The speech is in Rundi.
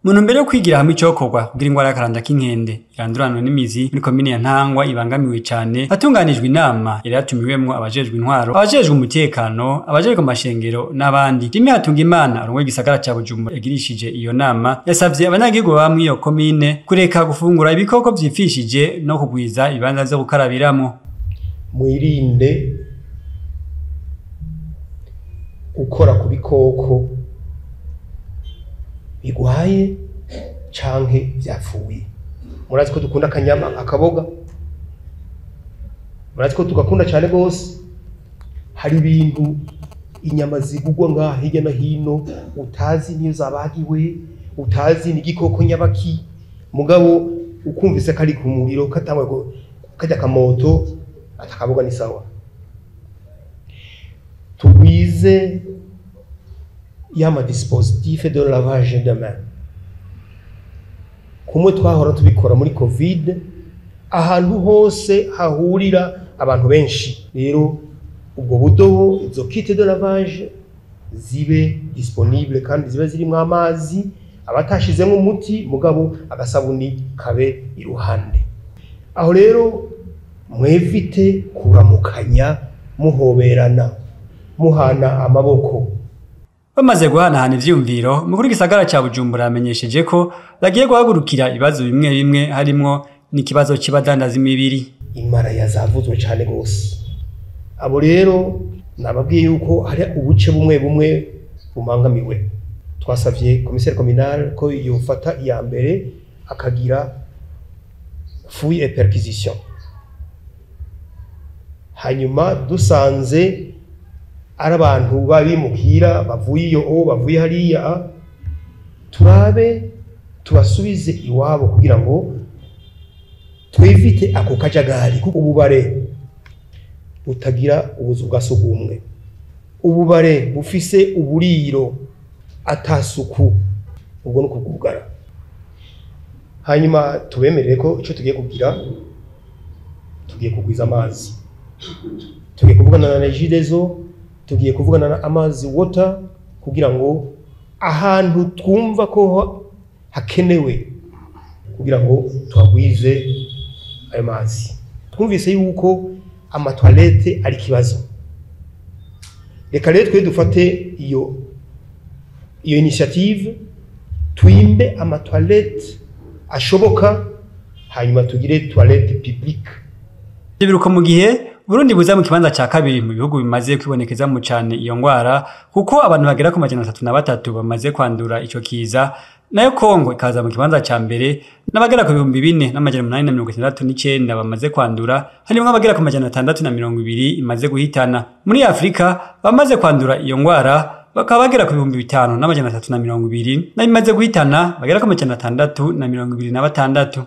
Muntu mbere yo kwigira hamwe icokorwa kugira ingwara y'akaranda k'inkende iranduranwe n'imizi muri komine ya Ntangwa ibangamiwe cane, hatunganijwe inama yari yatumiwemwo abajejwe intwaro, abajejwe umutekano, abajejwe amashengero n'abandi. Jimmy Hatungimana arongoye igisagara ca Bujumbura yagirishije iyo nama, yasavye abanyagihugu baba muri iyo komine kureka gufungura ibikoko vyifishije no kugwiza ibibanza vyo gukarabiramo. Mwirinde ukora ku bikoko bigwaye canke vyapfuye. Murazi ko dukunda akanyama, akaboga, murazi ko tugakunda cane gose. Hari ibintu inyama zigugwa ngaha hirya no hino utazi niyo zabagiwe, utazi ni igikoko nyabaki, mugabo ukumvise kari ku muriro katangwe kajya kamoto atakaboga ni sawa. Tugwize yama dispositif de lavage de main kumwe twahora tubikora muri Covid, ahantu hose hahurira abantu benshi. Rero ubwo budobo, izo kit de lavage zibe disponible kandi zibe zirimo amazi, abatashizemo umuti mugabo agasabuni kabe iruhande. Aho rero mwevite kuramukanya muhoberana, muhana amaboko. Bamaze guhanahana ivyumviro, mukuru gisagara ca Bujumbura yamenyesheje ko bagiye guhagurukira ibibazo bimwe bimwe harimwo n'ikibazo cy'abadandaza imibiri. Imara yazavuzwe cyane gose. Abo rero nababwiye yuko hari ubuce bumwe bumwe bumangamiwe. Twasavye commissaire communal ko yofata iya mbere akagira fouille et perquisition. Hanyuma dusanze ari abantu babimukira bavuye iyo bavuye hariya, turabe tubasubize iwabo kugira ngo twevite ako kajagari. Kuko ububare butagira ubuzu bwa sugumwe, ububare bufise uburiro atasuku, ubwo no kugugara. Hanyuma tubemerere ko ico tugiye kugira, tugiye kugwiza amazi, tugiye kuvugana na Jidezo, tugiye kuvugana na Amazi Water kugira ngo ahantu twumva ko hakenewe kugira ngo tuhagwize ayo mazi. Twumvise yuko amatoilette ari kibazo, reka rero twe dufate iyo initiative, twimbe amatoilette ashoboka, hanyuma tugire toilette publique. Biruko mu gihe Burundi buza mu kibanza ca kabiri mu bihugu bimaze kwibonekeza mu cane iyo ngwara, kuko abantu bagera ku 303 bamaze kwandura ico kiza, nayo Kongo ikaza mu kibanza ca mbere n'abagera ku 4869 bamaze kwandura, harimo abagera ku 620 imaze guhitana. Muri Afrika bamaze kwandura iyo ngwara bakaba bagera ku 5320 na imaze guhitana bagera ku 626.